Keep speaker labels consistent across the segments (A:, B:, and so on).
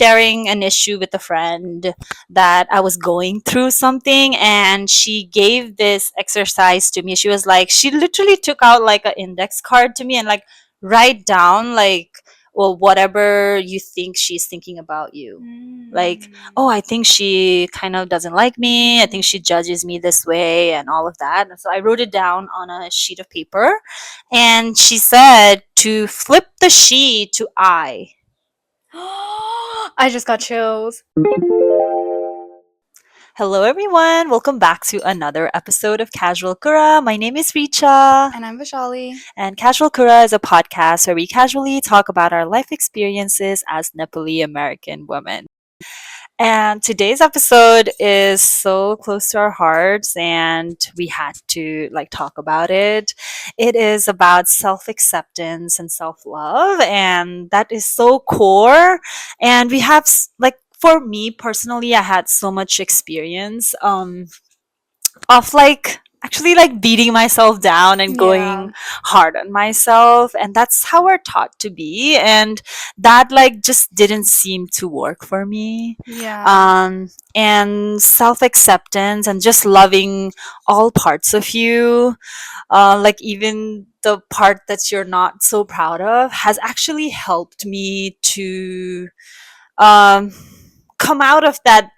A: sharing an issue with a friend that I was going through something, and she gave this exercise to me. She was like, she literally took out like an index card to me and like write down like, well, whatever you think she's thinking about you. Like, oh, I think she kind of doesn't like me. I think she judges me this way and all of that. And so I wrote it down on a sheet of paper. And she said to flip the she to I.
B: I just got chills.
A: Hello, everyone. Welcome back to another episode of Casual Kura. My name is Richa.
B: And I'm Vishali.
A: And Casual Kura is a podcast where we casually talk about our life experiences as Nepali American women. And today's episode is so close to our hearts, and we had to like talk about it. It is about self-acceptance and self-love, and that is so core. And we have like, for me personally, I had so much experience of like actually like beating myself down and
B: Yeah.
A: going hard on myself, and that's how we're taught to be, and that like just didn't seem to work for me.
B: Yeah.
A: And self-acceptance and just loving all parts of you, like even the part that you're not so proud of, has actually helped me to um, come out of that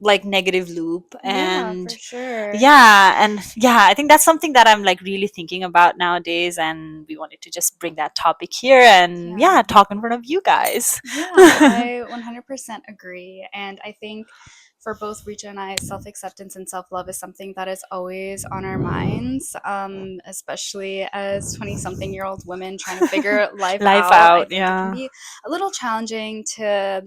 A: like negative loop.
B: Yeah, for
A: And
B: sure.
A: yeah, I think that's something that I'm like really thinking about nowadays, and we wanted to just bring that topic here and
B: Yeah.
A: talk in front of you guys.
B: Yeah, I 100% agree. And I think for both Richa and I, self acceptance and self love is something that is always on our minds, especially as 20 something year old women trying to figure life
A: Life
B: out. I
A: out,
B: think it can
A: yeah.
B: be a little challenging to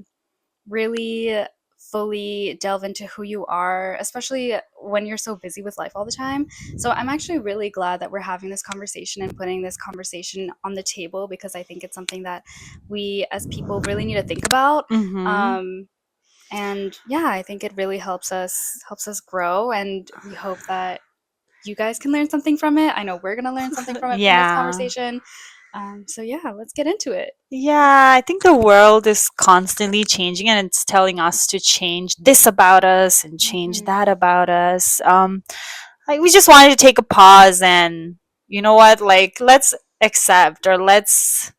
B: really fully delve into who you are, especially when you're so busy with life all the time. So I'm actually really glad that we're having this conversation and putting this conversation on the table, because I think it's something that we as people really need to think about.
A: Mm-hmm.
B: Um, and yeah, I think it really helps us grow, and we hope that you guys can learn something from it. I know we're gonna learn something from it from this
A: Yeah.
B: conversation. So yeah, let's get into it.
A: Yeah, I think the world is constantly changing, and it's telling us to change this about us and change that
B: Mhm.
A: about us. Like we just wanted to take a pause and, you know what, like let's accept, or let's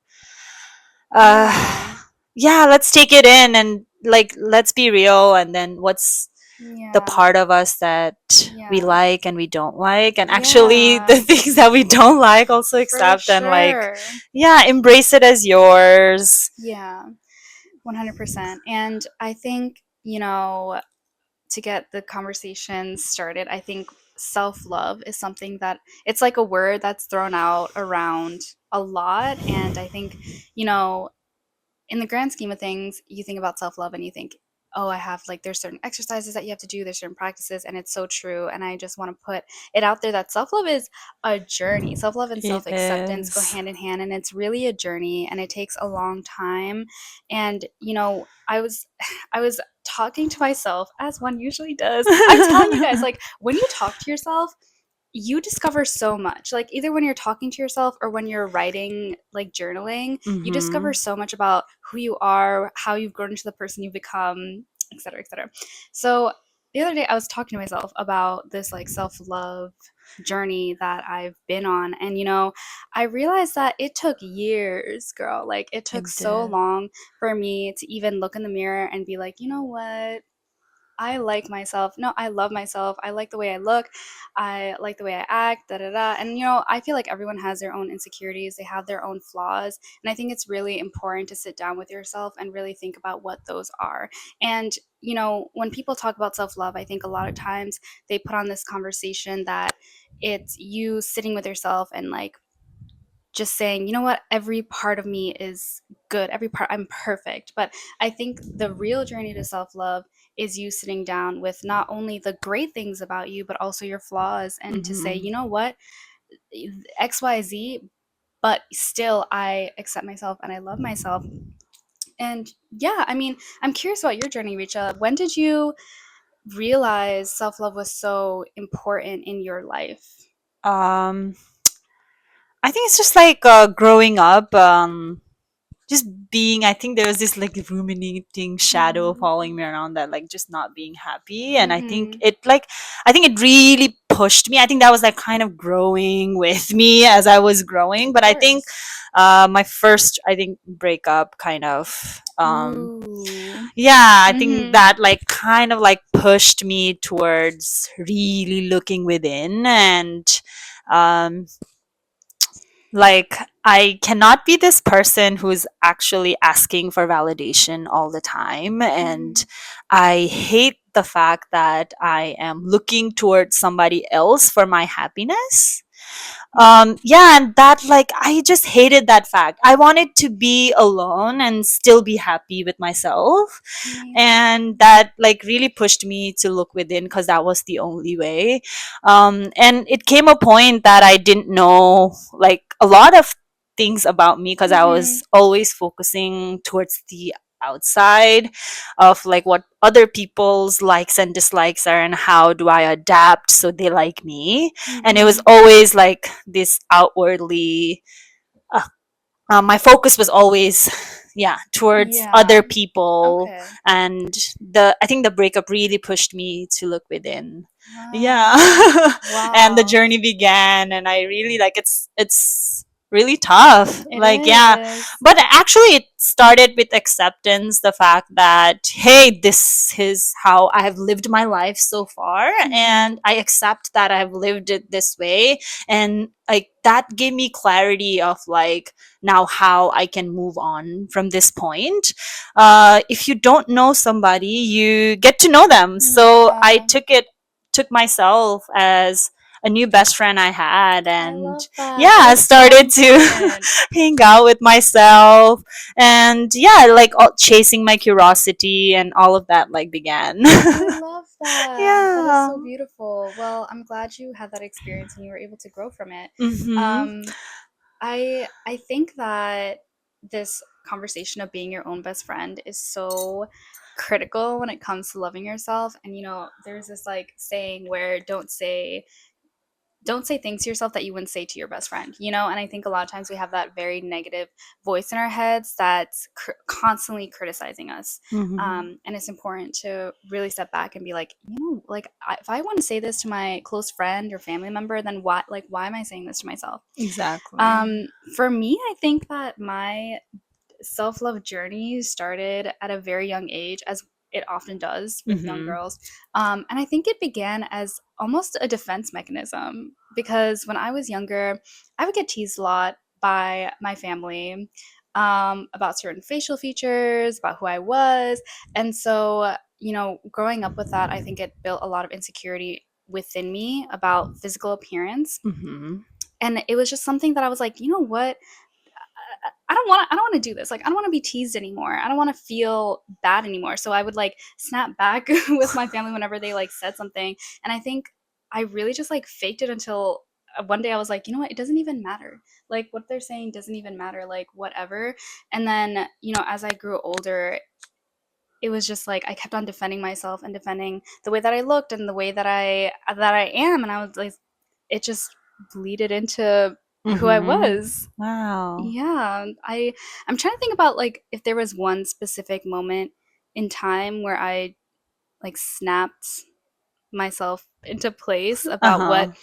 B: Yeah.
A: yeah, let's take it in, and like let's be real, and then what's the
B: Yeah.
A: part of us that we
B: Yeah.
A: like and we don't like, and actually
B: Yeah.
A: the things that we don't like also
B: For
A: accept, and like
B: sure.
A: yeah, embrace it as yours.
B: Yeah. 100%. And I think, to get the conversation started, I think self love is something that it's like a word that's thrown out around a lot. And I think, you know, in the grand scheme of things, you think about self love and you think, oh, I have like, there's certain exercises that you have to do, there's certain practices, and it's so true. And I just want to put it out there that self love is a journey. Self love and
A: It
B: self acceptance go
A: is.
B: hand in hand, and it's really a journey, and it takes a long time. And, I was talking to myself as one usually does. I'm telling you guys, like, when you talk to yourself, you discover so much, like either when you're talking to yourself or when you're writing, like journaling, you discover
A: Mm-hmm.
B: so much about who you are, how you've grown into the person you've become, etc., etc. So the other day I was talking to myself about this like self-love journey that I've been on, and I realized that it took years, girl. Like it took
A: It
B: so
A: did.
B: long for me to even look in the mirror and be like, you know what, I like myself. No, I love myself. I like the way I look. I like the way I act, da da da. And I feel like everyone has their own insecurities, they have their own flaws. And I think it's really important to sit down with yourself and really think about what those are. And, when people talk about self love, I think a lot of times they put on this conversation that it's you sitting with yourself and like just saying, you know what, every part of me is good, every part, I'm perfect. But I think the real journey to self love is you sitting down with not only the great things about you, but also your flaws, and to say,
A: Mm-hmm.
B: you know what, XYZ, but still I accept myself and I love myself. And yeah, I mean, I'm curious about your journey, Richa. When did you realize self love was so important in your life?
A: um I think it's just like growing up. just being, I think there was this like ruminating shadow
B: Mhm.
A: following me around, that like just not being happy. And I think
B: Mhm.
A: it like, I think it really pushed me. I think that was like kind of growing with me as I was growing.
B: Of
A: But I think
B: course.
A: my first, I think, breakup kind of
B: Ooh.
A: yeah, I think
B: Mhm.
A: that like kind of like pushed me towards really looking within. And um like, I cannot be this person who's actually asking for validation all the time. And
B: Mhm.
A: I hate the fact that I am looking towards somebody else for my happiness.
B: Mhm.
A: Yeah, and that like, I just hated that fact. I wanted to be alone and still be happy with myself. And
B: Amazing.
A: that like really pushed me to look within, because that was the only way. And it came a point that I didn't know like a lot of things about me, because I was
B: Mhm.
A: always focusing towards the outside of like what other people's likes and dislikes are, and how do I adapt so they like me. And it was
B: Mhm.
A: always like this outwardly, uh, my focus was always yeah, towards other
B: Yeah.
A: people.
B: Okay.
A: And the I think the breakup really pushed me to look within. Yeah.
B: Wow.
A: And the
B: Wow.
A: journey began, and I really like, it's really tough,
B: It
A: like, yeah.
B: is.
A: But actually it started with acceptance, the fact that, hey, this is how I have lived my life so far, and
B: Mhm.
A: I accept that I've lived it this way. And like, that gave me clarity of like, now how I can move on from this point. If you don't know somebody, you get to know them. So I
B: Yeah.
A: took myself as a new best friend I had.
B: I
A: And
B: love that.
A: yeah,
B: That
A: I
B: is so
A: started to
B: important.
A: hang out with myself. And yeah, like, chasing my curiosity and all of that like began.
B: I love that. That is
A: Yeah.
B: so beautiful. Well, I'm glad you had that experience and you were able to grow from it.
A: Mm-hmm.
B: Um, I think that this conversation of being your own best friend is so critical when it comes to loving yourself. And there's this like saying where don't say things to yourself that you wouldn't say to your best friend, and I think a lot of times we have that very negative voice in our heads that's constantly criticizing us.
A: Mm-hmm.
B: And it's important to really step back and be like, like, if I want to say this to my close friend or family member, then why am I saying this to myself?
A: Exactly.
B: um, for me, I think that my self love journey started at a very young age, as it often does with young
A: Mm-hmm.
B: girls. And I think it began as almost a defense mechanism because when I was younger, I would get teased a lot by my family about certain facial features, about who I was. And so, growing up with that, I think it built a lot of insecurity within me about physical appearance.
A: Mm-hmm.
B: And it was just something that I was like, you know what? I don't want to do this. Like, I don't want to be teased anymore. I don't want to feel bad anymore. So I would like snap back with my family whenever they like said something. And I think I really just like faked it until one day I was like, you know what? It doesn't even matter. Like, what they're saying doesn't even matter. Like, whatever. And then, as I grew older, it was just like I kept on defending myself and defending the way that I looked and the way that I am. And I was like, it just bleeded into who I
A: Mm-hmm.
B: was.
A: Wow.
B: Yeah, I'm trying to think about like if there was one specific moment in time where I like snapped myself into place about what
A: Uh-huh.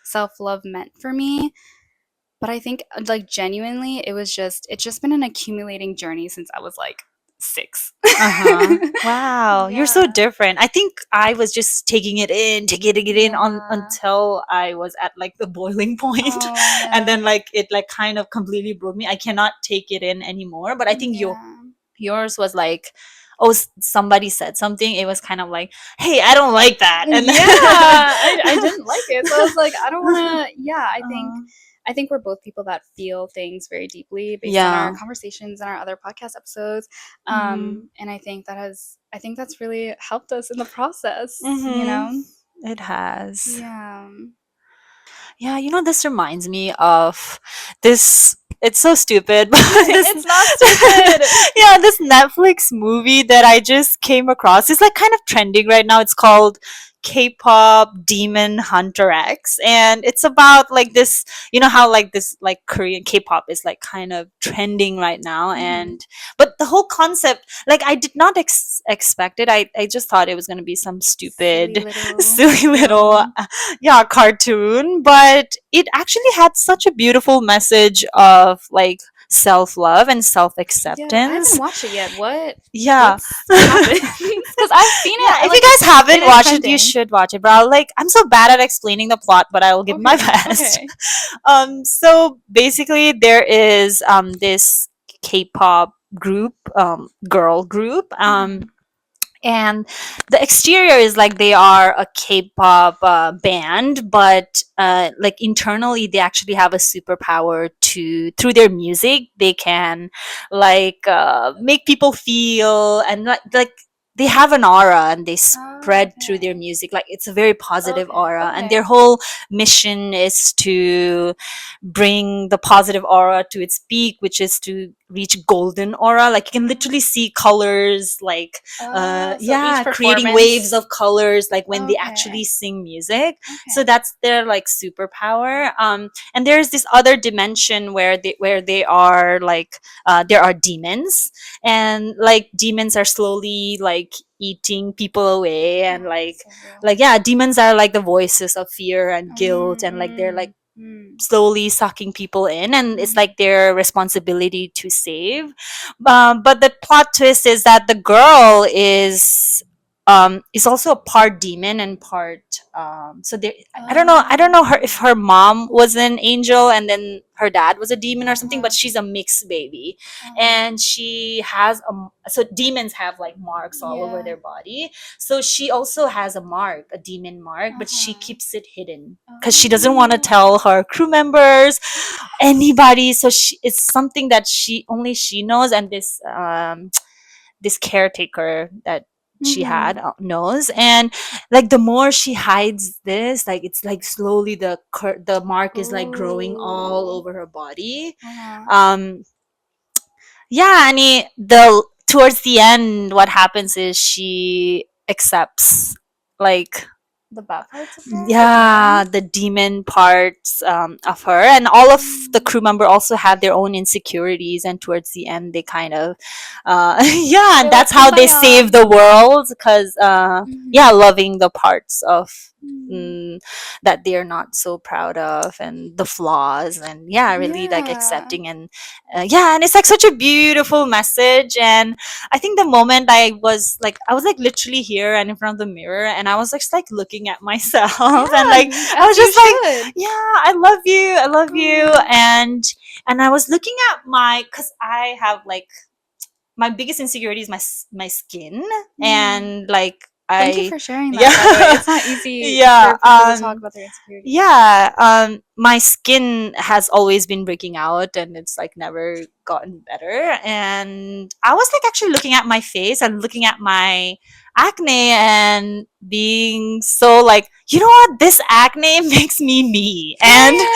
B: self-love meant for me. But I think like genuinely it's just been an accumulating journey since I was like 6.
A: Uh-huh. Wow, you're so
B: Yeah.
A: different. I think I was just taking it in on
B: Yeah.
A: until I was at like the boiling point.
B: Oh
A: And
B: yeah.
A: then like it like kind of completely broke me. I cannot take it in anymore. But I think
B: Yeah.
A: yours was like, oh, somebody said something. It was kind of like, hey, I don't like that. And
B: Yeah, I didn't like it. So I was like, I don't want to. Yeah, I think
A: uh,
B: I think we're both people that feel things very deeply based on our
A: yeah.
B: conversations and our other podcast episodes.
A: Mm-hmm.
B: And I think that's really helped us in the process,
A: Mm-hmm. It has.
B: Yeah.
A: Yeah, this reminds me of this. It's so stupid, but this,
B: It's not stupid.
A: yeah, this Netflix movie that I just came across. It's like kind of trending right now. It's called K-pop Demon Hunter X, and it's about like this. You know how like this like Korean K-pop is like kind of trending right now,
B: Mm-hmm.
A: and but the whole concept, like I did not expect it. I just thought it was gonna be some
B: Silly
A: stupid,
B: little
A: silly little,
B: film.
A: yeah, cartoon, but it actually had such a beautiful message of like self love and self
B: Yeah, I haven't
A: acceptance.
B: watched it yet.
A: Yeah.
B: What happens? Because I've seen
A: Yeah,
B: it.
A: if you
B: Like
A: guys
B: it
A: haven't
B: is
A: watched it, you
B: trending.
A: should watch it. But I'm so bad at explaining the plot, but I will give my
B: Okay.
A: best.
B: Okay.
A: So basically, there is this K-pop group, girl group,
B: Mm-hmm.
A: and the exterior is like they are a K-pop band, but like internally they actually have a superpower to through their music they can like make people feel and like they have an aura and they
B: Oh,
A: spread through their
B: okay.
A: music, like it's a very positive
B: Okay.
A: aura, and their
B: Okay.
A: whole mission is to bring the positive aura to its peak, which is to reach golden aura. Like you can literally see colors, like
B: So each
A: creating waves
B: performance.
A: of colors, like when they actually
B: Okay.
A: sing music. So
B: Okay.
A: that's their like superpower. And there's this other dimension where they are like there are demons, and like demons are slowly like eating people away, and
B: Oh, so real.
A: like yeah, demons are like the voices of fear and guilt, and like they're like
B: Mm, mm,
A: slowly sucking people in, and it's
B: mm.
A: like their responsibility to save. But the plot twist is that the girl is also a part demon and part so there, I don't know her if
B: Oh.
A: her mom was an angel and then her dad was a demon or something, but
B: Uh-huh.
A: she's a mixed baby,
B: Uh-huh.
A: and she has so demons have like marks all over
B: Yeah.
A: their body, so she also has a mark, a demon mark, but she
B: Uh-huh.
A: keeps it hidden because she doesn't want to tell
B: Oh.
A: her crew members, anybody. So it's something that she knows, and this caretaker that she had
B: Mm-hmm.
A: knows, and like the more she hides this, like it's like slowly the mark is like growing all
B: Oh.
A: over her body.
B: Uh-huh.
A: um yeah, and the towards the end what happens is she accepts like
B: The bad parts of her, the
A: yeah,
B: demon.
A: the demon parts of her, and all of the
B: Mm.
A: crew member also have their own insecurities, and towards the end they kind of yeah, and
B: They're
A: that's
B: like
A: how they save
B: kumbaya.
A: the world, because yeah,
B: Mm-hmm.
A: loving the parts of
B: Mm.
A: mm, that they're not so proud of, and the flaws, and yeah, really like
B: Yeah.
A: accepting, and yeah, and it's like such a beautiful message. And I think the moment I was like literally here and in front of the mirror, and I was just like looking at myself and
B: Yeah,
A: like I
B: as
A: was
B: you
A: just like,
B: should.
A: yeah, I love you,
B: Oh.
A: and I was looking at because I have like my biggest insecurity is my skin,
B: Mm.
A: and like
B: Thank you
A: I
B: for sharing that, by the way.
A: yeah
B: It's not easy
A: yeah
B: for people to talk about their insecurities.
A: yeah, my skin has always been breaking out, and it's like never gotten better. And I was like actually looking at my face and looking at my acne and being so like, you know what? This acne makes me. And
B: Period.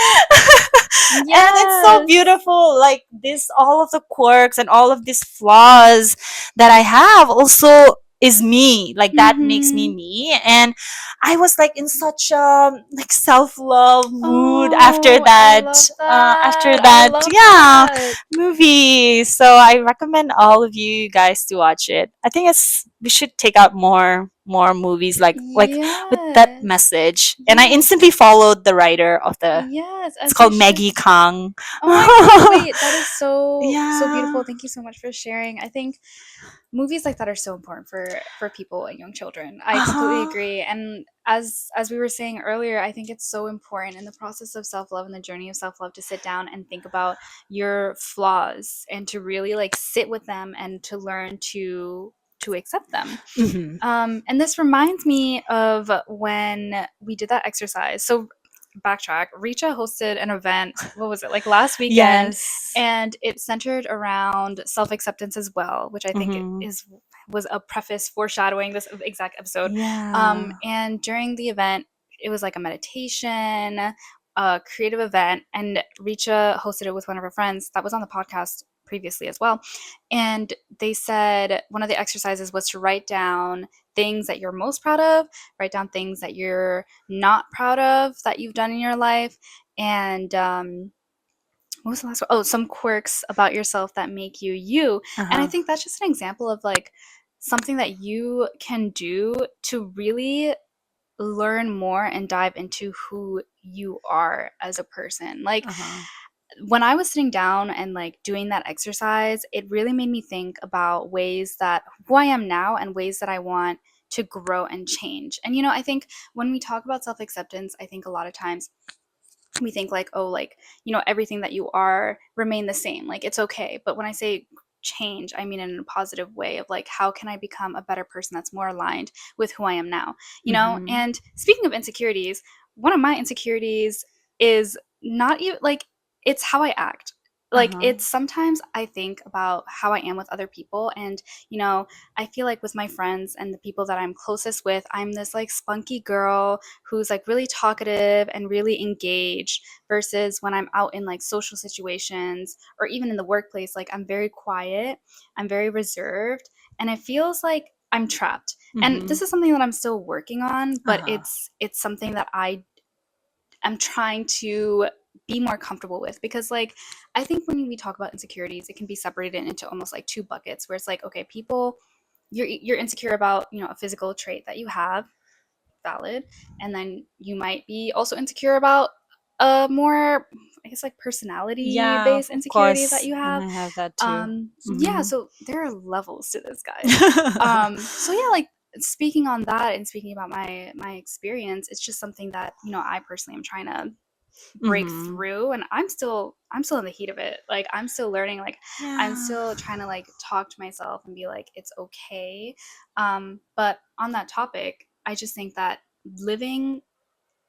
A: and it's so
B: Yes.
A: beautiful. Like this, all of the quirks and all of these flaws that I have also is me. Like that makes
B: Mm-hmm.
A: me. And I was like in such a like self-love mood
B: Oh, I love
A: after
B: that. I
A: that,
B: love
A: yeah,
B: that.
A: movie. So I recommend all of you guys to watch it. I think we should take out more movies like with that
B: Yes.
A: message. And I
B: Yes.
A: instantly followed the writer of the
B: Yes,
A: it's
B: as you
A: called
B: should.
A: Maggie Kang.
B: Oh my God, wait, that is so
A: Yeah.
B: beautiful. Thank you so much for sharing. I think movies like that are so important for people and young children. I completely
A: Uh-huh.
B: agree. And as we were saying earlier, I think it's so important in the process of self-love and the journey of self-love to sit down and think about your flaws and to really like sit with them and to learn to accept them.
A: Mhm.
B: And this reminds me of when we did that exercise. So, backtrack. Richa hosted an event, what was it, like last weekend,
A: Yes.
B: and it centered around self acceptance as well, which I think
A: Mhm.
B: was a preface foreshadowing this exact episode.
A: Yeah.
B: And during the event, it was like a meditation, a creative event, and Richa hosted it with one of her friends that was on the podcast previously as well. And they said one of the exercises was to write down things that you're most proud of, write down things that you're not proud of that you've done in your life, and what was the last one? Oh, some quirks about yourself that make you you. And I
A: Uh-huh.
B: think that's just an example of like something that you can do to really learn more and dive into who you are as a person. Like
A: Uh-huh.
B: when I was sitting down and like doing that exercise, it really made me think about ways that who I am now and ways that I want to grow and change. And I think when we talk about self acceptance, I think a lot of times we think like, oh, like, everything that you are remain the same, like it's okay. But when I say change, I mean in a positive way of like, how can I become a better person that's more aligned with who I am now,
A: Mm-hmm.
B: and speaking of insecurities, one of my insecurities is not even like, it's how I act. Like
A: Uh-huh.
B: it's sometimes I think about how I am with other people, and I feel like with my friends and the people that I'm closest with, I'm this like spunky girl who's like really talkative and really engaged, versus when I'm out in like social situations or even in the workplace, like I'm very quiet, I'm very reserved, and it feels like I'm trapped. And
A: Mm-hmm.
B: this is something that I'm still working on, but
A: Uh-huh.
B: it's something that I am trying to be more comfortable with, because like I think when we talk about insecurities, it can be separated into almost like two buckets, where it's like, okay, people, you're insecure about, a physical trait that you have, valid. And then you might be also insecure about a more, I guess, like personality
A: Yeah,
B: based
A: of
B: insecurity that
A: course.
B: you
A: And
B: have.
A: I have that too.
B: Yeah,
A: Mm-hmm.
B: so there are levels to this, guys. So yeah, like speaking on that and speaking about my experience, it's just something that, I personally am trying to break
A: Mm-hmm.
B: through, and I'm still in the heat of it. Like I'm still learning, like I'm
A: Yeah.
B: still trying to like talk to myself and be like, it's okay. But on that topic, I just think that living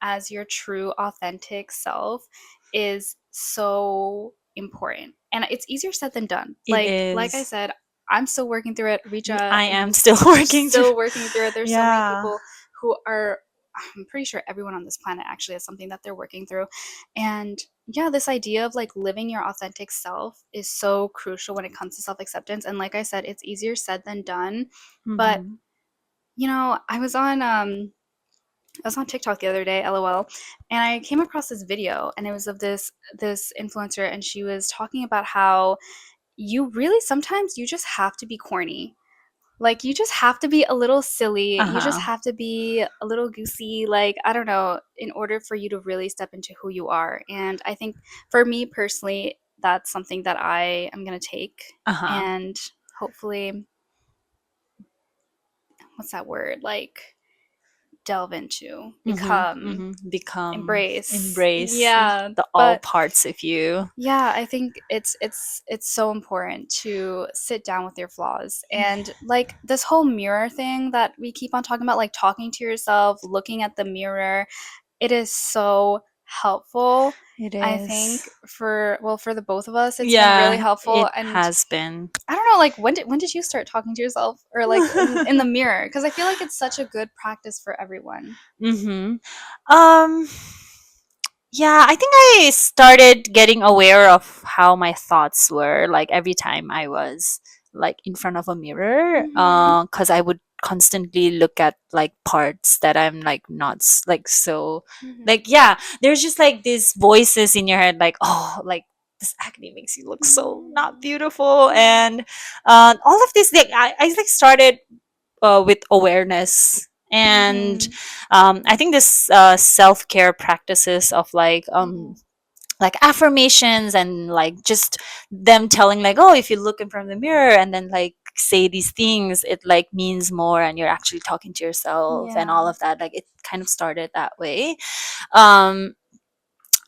B: as your true authentic self is so important, and it's easier said than done.
A: It
B: Like I
A: is.
B: said, I'm still working through it. Richa
A: I
B: and
A: am
B: you
A: still
B: are
A: working through.
B: still working through it. There's so many
A: Yeah.
B: people who are, I'm pretty sure everyone on this planet actually has something that they're working through. And yeah, this idea of like living your authentic self is so crucial when it comes to self-acceptance. And like I said, it's easier said than done. But
A: Mm-hmm.
B: I was on TikTok the other day, LOL, and I came across this video, and it was of this influencer, and she was talking about how you really sometimes you just have to be corny. Like you just have to be a little silly. You just
A: Uh-huh.
B: have to be a little goosey, like I don't know, in order for you to really step into who you are. And I think for me personally, that's something that I am going to take
A: Uh-huh.
B: and hopefully, what's that word? Like delve into,
A: Mm-hmm.
B: become,
A: Mm-hmm. Become,
B: embrace.
A: embrace
B: Yeah,
A: the all
B: but
A: parts of you.
B: yeah, I think it's so important to sit down with your flaws. And like this whole mirror thing that we keep on talking about, like talking to yourself, looking at the mirror, it is so helpful.
A: It
B: I
A: is.
B: think for the both of us, it's been really
A: Yeah,
B: helpful.
A: it
B: And
A: has been.
B: I don't know, like when did you start talking to yourself, or like in the mirror? Because I feel like it's such a good practice for everyone.
A: Mm-hmm. Um, yeah, I think I started getting aware of how my thoughts were like every time I was like in front of a mirror,
B: Mhm.
A: cuz I would constantly look at like parts that I'm like not like so like
B: Mhm.
A: yeah, there's just like these voices in your head like oh like this acne makes you look so not
B: Mhm.
A: beautiful
B: Mhm.
A: and all of this like I like started with awareness and
B: Mhm.
A: I think this self-care practices of
B: Mhm.
A: like affirmations and like just them telling like oh if you look in front of the mirror and then like say these things it like means more and you're actually talking to yourself and all
B: Yeah.
A: of that like it kind of started that way. um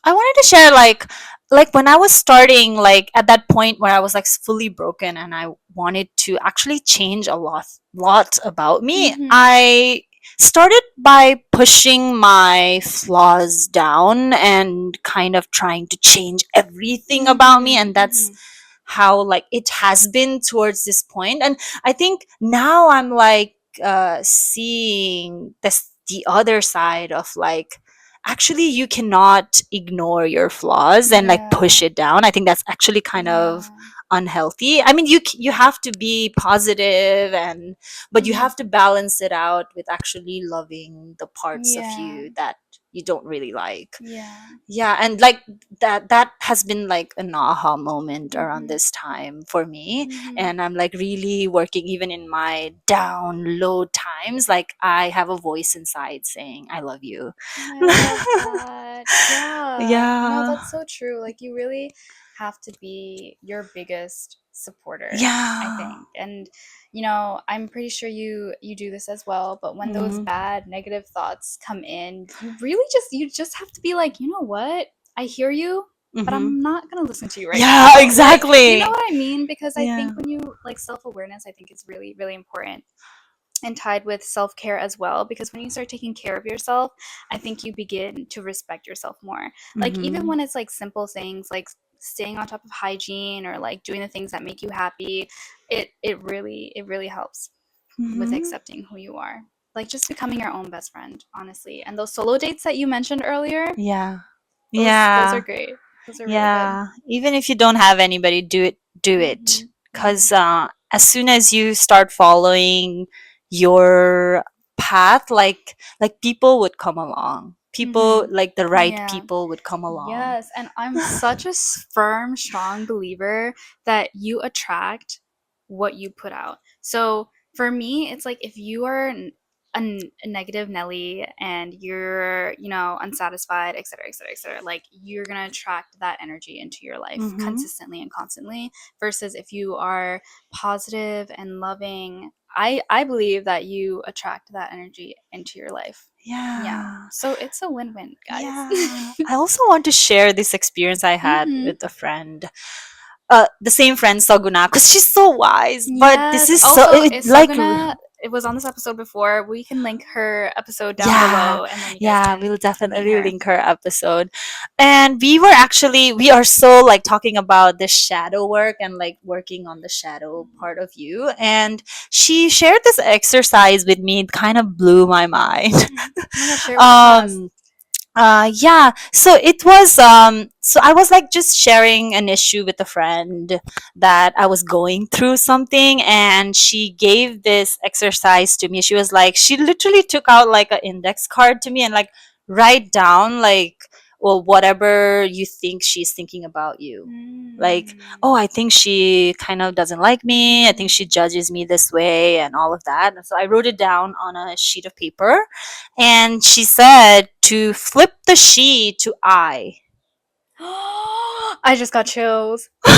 A: I wanted to share like when I was starting like at that point where I was like fully broken and I wanted to actually change a lot about me.
B: Mhm.
A: I started by pushing my flaws down and kind of trying to change everything about me,
B: Mhm.
A: and that's
B: Mhm.
A: how like it has been towards this point. And I think now I'm like seeing this the other side of like actually you cannot ignore your flaws and like
B: Yeah.
A: push it down. I think that's actually kind of
B: Yeah.
A: unhealthy. I mean, you have to be positive, and but you
B: Mhm.
A: have to balance it out with actually loving the parts of
B: Yeah.
A: you that you don't really like.
B: Yeah.
A: Yeah, and like that has been like an aha moment around
B: Mhm.
A: this time for me.
B: Mhm.
A: And I'm like really working, even in my down low times, like I have a voice inside saying I love you.
B: I love that. Yeah. No,
A: Yeah.
B: that's so true. Like, you really have to be your biggest supporter, I
A: Yeah.
B: think. And I'm pretty sure you do this as well, but when those
A: Hmm.
B: bad negative thoughts come in, you just have to be like, "You know what? I hear you, but
A: Hmm.
B: I'm not going to listen to you right
A: Yeah,
B: now." Like, you know
A: exactly.
B: what I mean? Because I
A: Yeah.
B: think when you like self-awareness, I think is really really important and tied with self care as well. Because when you start taking care of yourself, I think you begin to respect yourself more. Like, even
A: Hmm.
B: when it's like simple things like staying on top of hygiene or like doing the things that make you happy, it really helps with
A: Hmm.
B: accepting who you are. Like, just becoming your own best friend, honestly. And those solo dates that you mentioned earlier,
A: Yeah.
B: those are
A: Yeah.
B: great. Those are really good.
A: Yeah, even if you don't have anybody, do it. Do it,
B: Mhm. Mhm.
A: because as soon as you start following your path, like people would come along. People,
B: Mhm.
A: like the right
B: Yeah.
A: people, would come along.
B: Yes, and I'm such a firm, strong believer that you attract what you put out. So for me, it's like if you are a negative Nelly and you're, unsatisfied, et cetera, et cetera, et cetera, like you're gonna attract that energy into your life
A: Mm-hmm.
B: consistently and constantly. Versus if you are positive and loving, I believe that you attract that energy into your life. Yeah.
A: Yeah.
B: So it's a win-win, guys.
A: Yeah. I also want to share this experience I had
B: Mhm.
A: with a friend. The same friend Saguna, because she's so wise. But this
B: Yes.
A: is so
B: Also,
A: it like
B: Isoguna, it was on this episode before. We can link her episode down
A: yeah,
B: below and then you guys
A: yeah,
B: can
A: we'll
B: meet
A: definitely
B: her.
A: link her episode. And we are so like talking about the shadow work and like working on the shadow part of you. And she shared this exercise with me. It kind of blew my mind.
B: Mhm. Oh my gosh, share it with the class.
A: um yeah, so it was so I was like just sharing an issue with a friend that I was going through something, and she gave this exercise to me. She was like, she literally took out like an index card to me and like write down like, well, whatever you think she's thinking about you. Like,
B: Mm.
A: oh, I think she kind of doesn't like me, I think she
B: Mm.
A: judges me this way, and all of that. And so I wrote it down on a sheet of paper, and she said to flip the she to I.
B: I just got chills.
A: Wait,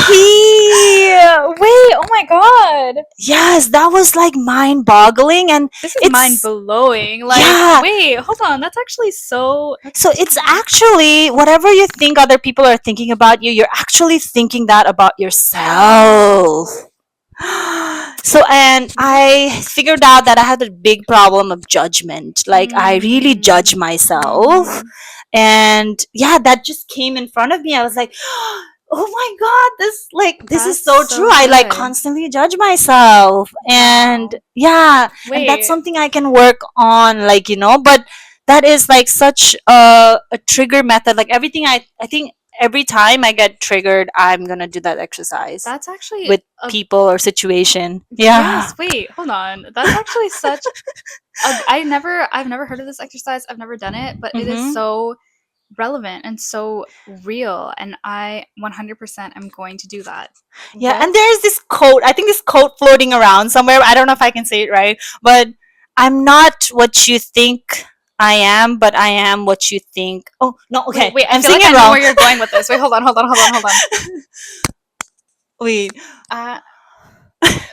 B: Oh my god.
A: yes, that was like mind boggling. And
B: This is mind
A: it's,
B: blowing. Like,
A: yeah,
B: wait, hold on. That's actually so.
A: so it's
B: Yeah.
A: actually whatever you think other people are thinking about you, you're actually thinking that about yourself. So, and I figured out that I had a big problem of judgment. Like, I really judge
B: Mm.
A: myself.
B: Mhm.
A: And yeah, that just came in front of me. I was like, oh my God, this is
B: That's
A: so true.
B: so
A: I like
B: good.
A: constantly judge myself. And
B: Wow.
A: yeah, and that's
B: Wait.
A: something I can work on, like, but that is like such a trigger method. Like, I think every time I get triggered, I'm gonna do that exercise
B: That's actually
A: with
B: a
A: people or situation. Yeah.
B: yes, wait, hold on. That's actually such a I've never heard of this exercise. I've never done it, but it is
A: Mm-hmm.
B: so relevant and so real and I 100% am going to do that.
A: Yeah,
B: What?
A: and there's this quote. I think this quote floating around somewhere. I don't know if I can say it right, but I'm not what you think I am, but I am what you think. Oh no,
B: Wait,
A: okay,
B: wait, I
A: I'm
B: feel
A: saying
B: like I
A: it
B: know
A: wrong.
B: where you're going with this. Wait, hold on, hold on, hold on, hold on.
A: Wait,
B: Uh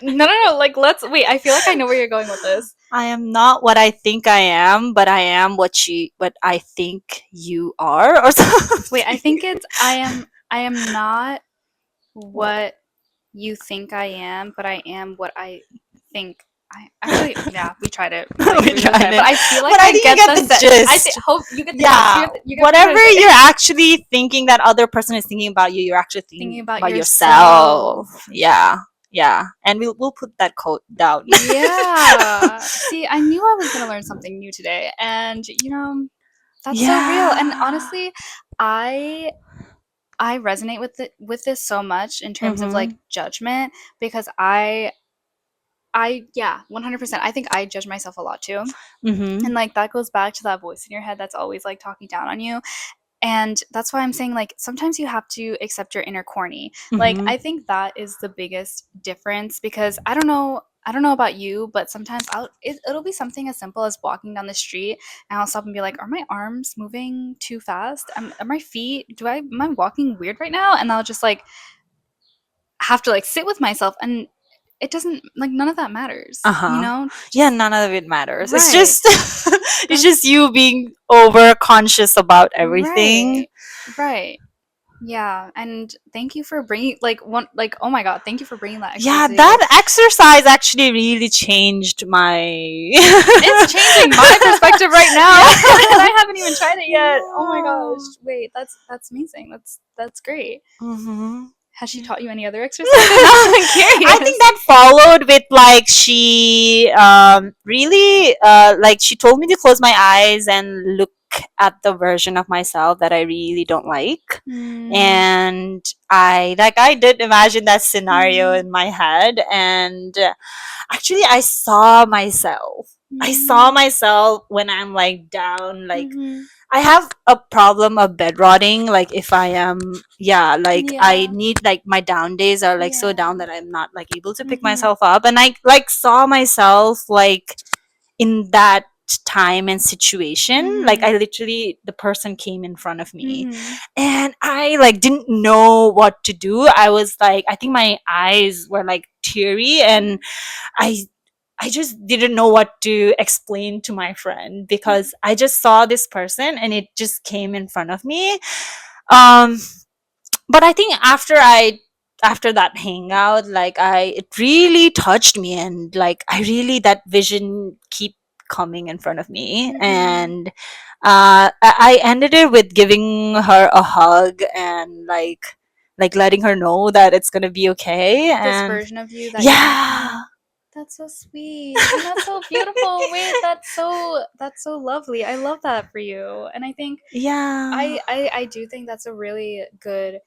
B: no, no, no, like let's wait, I feel like I know where you're going with this.
A: I am not what I think I am, but I am what I think you are, or
B: Wait, I
A: something.
B: think it's I am not what you think I am, but I am what I think. I actually, yeah, we tried it. Like
A: We
B: we really
A: tried
B: tried it, but
A: it,
B: I feel like
A: but I
B: I
A: think you
B: get
A: get
B: the
A: the
B: set. I think
A: gist.
B: hope you get the gist.
A: Yeah,
B: You get what I'm trying to
A: whatever
B: say.
A: you're actually thinking that other person is thinking about you, you're actually
B: Thinking
A: thinking
B: about
A: about
B: yourself.
A: yourself. Yeah, yeah, and we'll put that quote down.
B: Yeah. See, I knew I was gonna learn something new today, and that's so real. And
A: Yeah.
B: honestly, I I resonate with this so much in terms of like
A: Mhm.
B: judgment, because I yeah, 100%. I think I judge myself a lot too.
A: Mhm.
B: And like that goes back to that voice in your head that's always like talking down on you. And that's why I'm saying, like, sometimes you have to accept your inner corny. Like,
A: Mhm.
B: I think that is the biggest difference, because I don't know about you, but sometimes it'll be something as simple as walking down the street, and I'll stop and be like, are my arms moving too fast? Are my feet, am I walking weird right now? And I'll just like have to like sit with myself, and it doesn't, like, none of that matters, you
A: Uh-huh.
B: know?
A: Yeah,
B: Just
A: none of it matters. It's
B: right.
A: just it's just
B: That's
A: you being over conscious about everything.
B: right. Right. Yeah, and thank you for bringing like one like oh my god, thank you for bringing that
A: Yeah,
B: exercise today. Like
A: that exercise actually really changed my
B: it's changing my perspective right now,
A: Yeah.
B: and I haven't even tried it yet. Oh my
A: Yeah.
B: gosh. Wait, that's amazing. That's great.
A: Mhm.
B: Has she
A: Yeah.
B: taught you any other exercises? Now I'm
A: I think
B: curious.
A: that followed with like she really like she told me to close my eyes and look at the version of myself that I really don't like.
B: Mm,
A: And I did imagine that scenario
B: mm,
A: in my head, and actually I saw myself. I saw
B: mm,
A: myself when I'm like down, like
B: mm-hmm.
A: I have a problem of bed rotting. Like if I am, yeah, like I
B: Yeah,
A: need like my down days are like so
B: yeah.
A: down that I'm not like able to pick
B: Mm-hmm.
A: myself up. And I like saw myself like in that time and situation. Like
B: Mm-hmm.
A: I literally, the person came in front of me,
B: Mm-hmm.
A: and I like didn't know what to do. I was like, I think my eyes were like teary, and I I just didn't know what to explain to my friend because I just saw this person and it just came in front of me. Um, but I think after that hangout, like it really touched me, and like I really, that vision keep coming in front of me.
B: Mm-hmm.
A: And I ended it with giving her a hug and like letting her know that it's gonna be okay.
B: This
A: And
B: version of you that you want.
A: yeah,
B: Oh, that's so sweet. And that's so beautiful. Wait, that's so lovely. I love that for you. And I think
A: yeah,
B: I do think that's a really good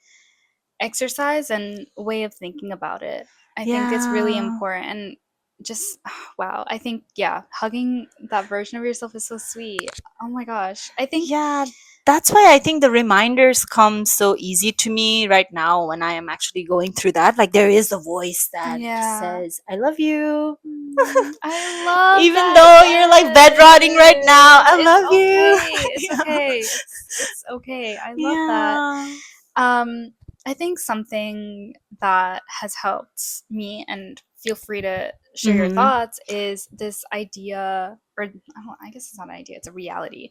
B: exercise and way of thinking about it. I think it's really
A: yeah,
B: important, and just wow. I think yeah, hugging that version of yourself is so sweet. Oh my gosh. I think
A: yeah. That's why I think the reminders come so easy to me right now when I am actually going through that. Like there is a voice that
B: yeah.
A: says, "I love you,"
B: I love
A: even
B: that.
A: though you're like bed rotting right now.
B: Yes.
A: I
B: It's
A: love you.
B: okay. It's
A: Yeah,
B: okay. It's okay. I love that.
A: yeah.
B: Um, I think something that has helped me, and feel free to share your
A: Mhm.
B: thoughts, is this idea, or I guess it's not an idea, it's a reality,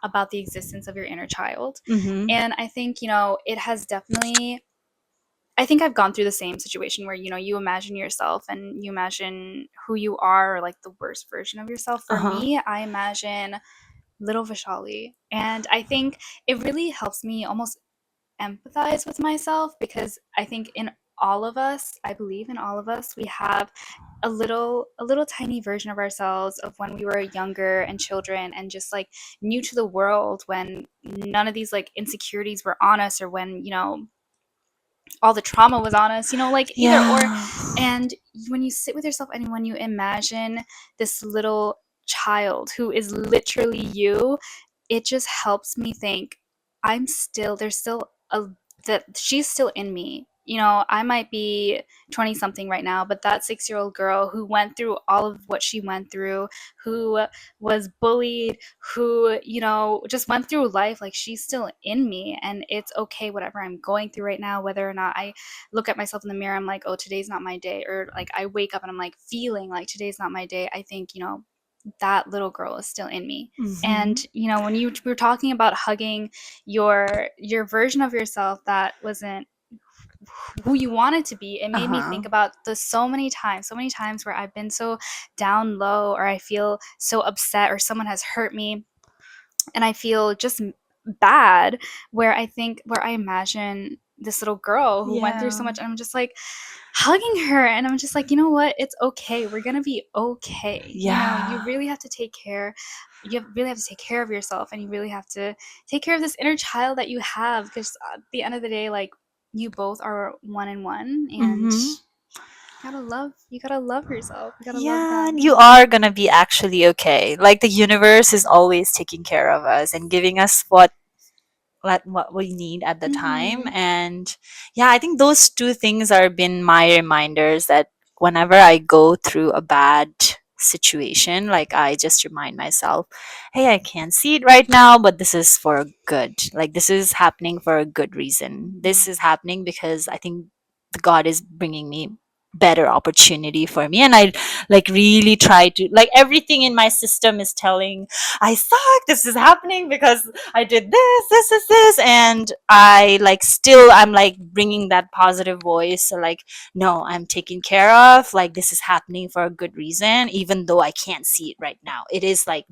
B: about the existence of your inner child.
A: Mhm.
B: And I think, it has definitely, I think I've gone through the same situation where, you imagine yourself and you imagine who you are, or like the worst version of yourself.
A: Uh
B: For
A: huh.
B: me, I imagine little Vishali. And I think it really helps me almost empathize with myself, because I think in all of us, I believe in all of us, we have a little tiny version of ourselves of when we were younger and children, and just like new to the world, when none of these like insecurities were on us, or when, all the trauma was on us, like either or.
A: Yeah.
B: And when you sit with yourself and when you imagine this little child who is literally you, it just helps me think, there's still a that she's still in me. I might be 20 something right now, but that 6-year-old girl who went through all of what she went through, who was bullied, who, just went through life, like, she's still in me. And it's okay, whatever I'm going through right now, whether or not I look at myself in the mirror, I'm like, oh, today's not my day. Or like I wake up and I'm like feeling like today's not my day. I think, that little girl is still in me. And
A: Mhm.
B: when you were talking about hugging your version of yourself that wasn't who you wanted to be, it
A: Uh
B: made me
A: huh.
B: think about the so many times where I've been so down low, or I feel so upset, or someone has hurt me, and I feel just bad, where I imagine this little girl who went through
A: Yeah.
B: so much, and I'm just like hugging her, and I'm just like, you know what, it's okay, we're gonna be okay. You know, you
A: Yeah.
B: really have to take care, really have to take care of yourself, and you really have to take care of this inner child that you have, because at the end of the day, like, you both are one in one, and
A: Mm-hmm.
B: you gotta love yourself, you gotta love
A: Yeah, and
B: them.
A: you are gonna be actually okay. Like the universe is always taking care of us and giving us what we need at the time.
B: Mm-hmm.
A: And yeah, I think those two things are been my reminders that whenever I go through a bad situation, like I just remind myself, hey, I can't see it right now, but this is for good. Like this is happening for a good reason. This is happening because I think the God is bringing me better opportunity for me. And I like really try to, like, everything in my system is telling I suck, this is happening because I did this, and I like still I'm like bringing that positive voice. So like, no, I'm taken care of. Like this is happening for a good reason, even though I can't see it right now. It is like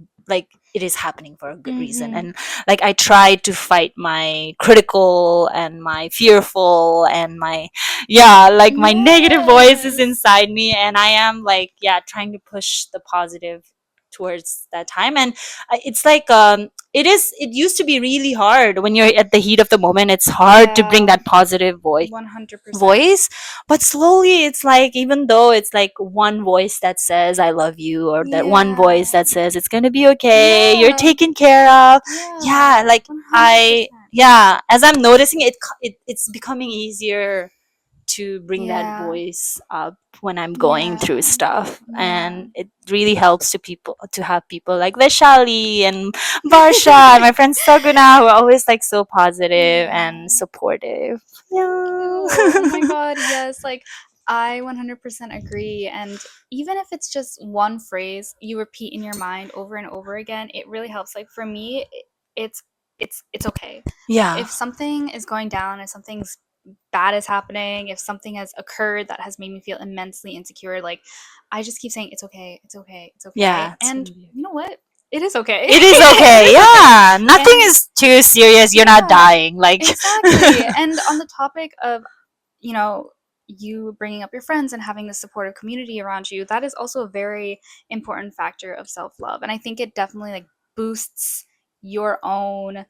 A: it is happening for a good reason.
B: Mm-hmm.
A: And like I try to fight my critical and my fearful and my, yeah, like my negative voices
B: Yes.
A: inside me, and I am like, yeah, trying to push the positive towards that time. And it's like it used to be really hard when you're at the heat of the moment. It's hard to bring
B: Yeah.
A: that positive
B: 100%.
A: voice, but slowly it's like, even though it's like one voice that says I love you, or that one
B: Yeah.
A: voice that says it's going to be okay, you're
B: Yeah.
A: taken care of.
B: Yeah.
A: Yeah, like I
B: 100%.
A: yeah, as I'm noticing it, it's becoming easier to bring that
B: Yeah.
A: voice up when I'm going through
B: Yeah.
A: stuff.
B: Yeah.
A: And it really helps to have people like Vishali and Barsha and my friend Saguna, who are always like so positive
B: Yeah.
A: and supportive.
B: Thank you.
A: Yeah.
B: Oh my God. Yes. Like, I 100% agree. And even if it's just one phrase you repeat in your mind over and over again, it really helps. Like, for me, it's it's okay.
A: Yeah.
B: If something is going down, if something's bad is happening, if something has occurred that has made me feel immensely insecure, like, I just keep saying it's okay, it's okay, it's okay.
A: Yeah, it's
B: And
A: gonna be okay.
B: you know what? It is okay.
A: It is
B: It
A: okay.
B: is okay.
A: Yeah. Nothing
B: And
A: is too serious. You're not
B: yeah,
A: dying. Like
B: exactly. And on the topic of, you know, you bringing up your friends and having the supportive community around you, that is also a very important factor of self-love. And I think it definitely like boosts your own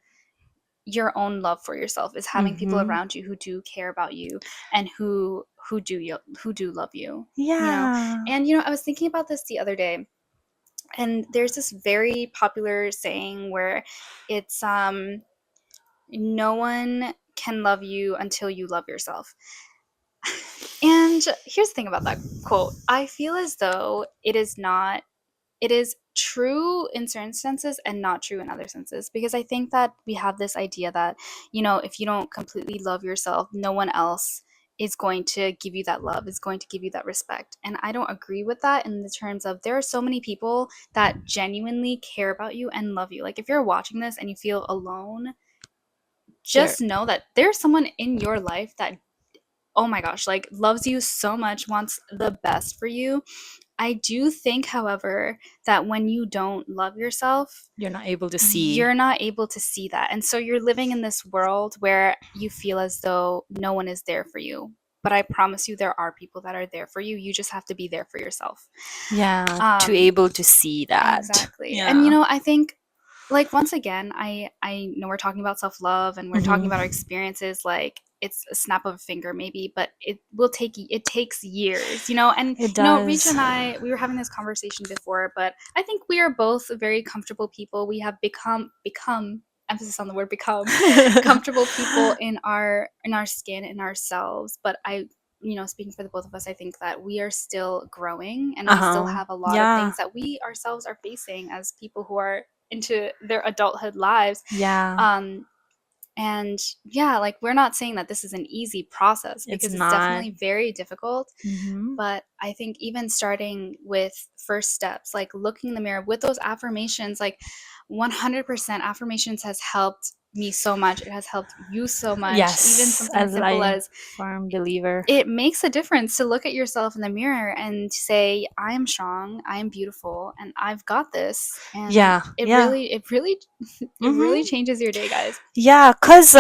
B: love for yourself, is having people
A: mhm.
B: around you who do care about you, and who do love you, you know.
A: Yeah.
B: And I was thinking about this the other day, and there's this very popular saying where it's no one can love you until you love yourself. And here's the thing about that quote. I feel as though it is true in certain senses and not true in other senses, because I think that we have this idea that, if you don't completely love yourself, no one else is going to give you that love, is going to give you that respect. And I don't agree with that, in the terms of there are so many people that genuinely care about you and love you. Like, if you're watching this and you feel alone,
A: There.
B: just know that there's someone in your life that, oh my gosh, like, loves you so much, wants the best for you. I do think, however, that when you don't love yourself,
A: You're not able to see.
B: you're not able to see that. And so you're living in this world where you feel as though no one is there for you. But I promise you, there are people that are there for you. You just have to be there for yourself.
A: Yeah, to
B: Um,
A: able to see that.
B: exactly. And
A: Yeah.
B: I think, like, once again, I know we're talking about self-love and we're talking
A: Mhm.
B: about our experiences, like it's a snap of a finger maybe, but it takes years, and
A: It
B: Reach
A: does.
B: and I, we were having this conversation before, but I think we are both very comfortable people. We have become, emphasis on the word become, comfortable people in our skin, in ourselves. But speaking for the both of us, I think that we are still growing, and we still
A: Uh-huh.
B: have a lot of
A: Yeah.
B: things that we ourselves are facing as people who are into their adulthood lives.
A: Yeah.
B: Um, and yeah, like, we're not saying that this is an easy process,
A: It's
B: because it's
A: not.
B: definitely very difficult.
A: Mhm.
B: But I think even starting with first steps, like looking in the mirror with those affirmations, like 100% affirmations has helped me so much. It has helped you so much. Even
A: Yes,
B: something as
A: as
B: simple
A: I
B: as,
A: firm believer.
B: it makes a difference to look at yourself in the mirror and say, I am strong, I am beautiful, and I've got this. And
A: Yeah.
B: it
A: Yeah.
B: really, it really, it really
A: Mhm.
B: changes your day, guys.
A: Yeah, cuz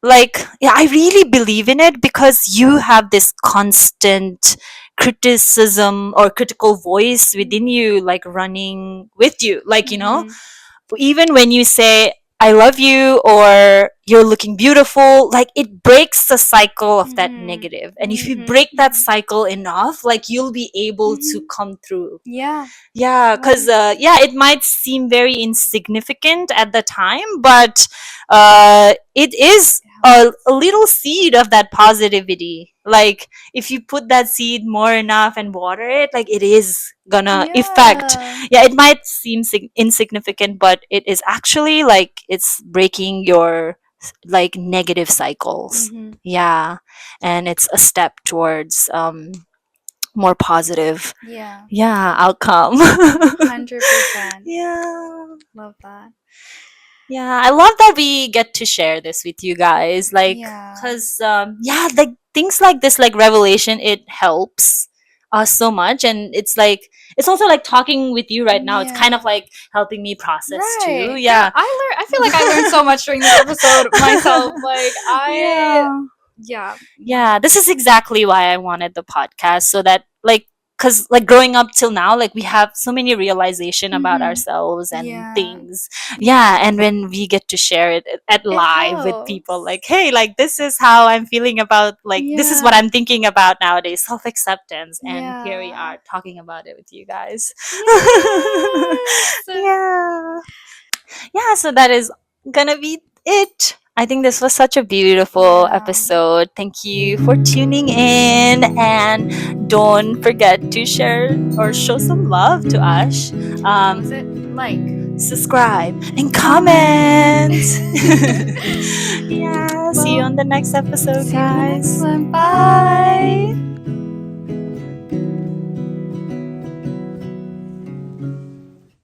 A: like, yeah, I really believe in it because you have this constant criticism or critical voice within you, like running with you, like,
B: Mm-hmm.
A: even when you say I love you or you're looking beautiful, like it breaks the cycle of that
B: Mm-hmm.
A: negative. And if you
B: Mm-hmm.
A: break that
B: Mm-hmm.
A: cycle enough, like you'll be able to
B: Mm-hmm.
A: come through.
B: Yeah.
A: Yeah, because
B: 100%.
A: yeah, it might seem very insignificant at the time, but it is
B: It
A: a
B: helps.
A: little seed of that positivity. Like if you put that seed more enough and water it, like it is gonna affect.
B: Yeah.
A: Yeah, it might seem insignificant, but it is actually like it's breaking your like negative cycles.
B: Mm-hmm.
A: Yeah, and it's a step towards more positive,
B: Yeah.
A: yeah, outcome.
B: 100%.
A: Yeah.
B: Love that.
A: Yeah, I love that we get to share this with you guys. Like,
B: Yeah.
A: cause yeah, like things like this, like revelation, it helps us so much, and it's like it's also like talking with you right now. It's kind of
B: Yeah.
A: like helping me process too.
B: Right. Yeah,
A: Yeah.
B: I feel like I learned so much during this episode myself. Like I
A: Yeah.
B: yeah,
A: Yeah, this is exactly why I wanted the podcast, so that like because like growing up till now, like we have so many realization about
B: mm-hmm.
A: ourselves and
B: Yeah.
A: things. Yeah,
B: Yeah.
A: and when we get to share it at
B: It
A: live with people,
B: helps.
A: like, hey, like this is how I'm feeling about, like this is what
B: Yeah.
A: I'm thinking about nowadays, self-acceptance, and here we
B: Yeah.
A: are talking about it with you guys.
B: Yes.
A: Yeah. Yeah, so that is gonna be it. I think this was such a beautiful
B: Yeah.
A: episode. Thank you for tuning in, and don't forget to share or show some love to us.
B: How was it?
A: Um,
B: Like,
A: Subscribe and
B: comment.
A: comment. Yeah, see you
B: Well,
A: on the next episode,
B: see you in the next
A: guys.
B: one. Bye.
A: Bye.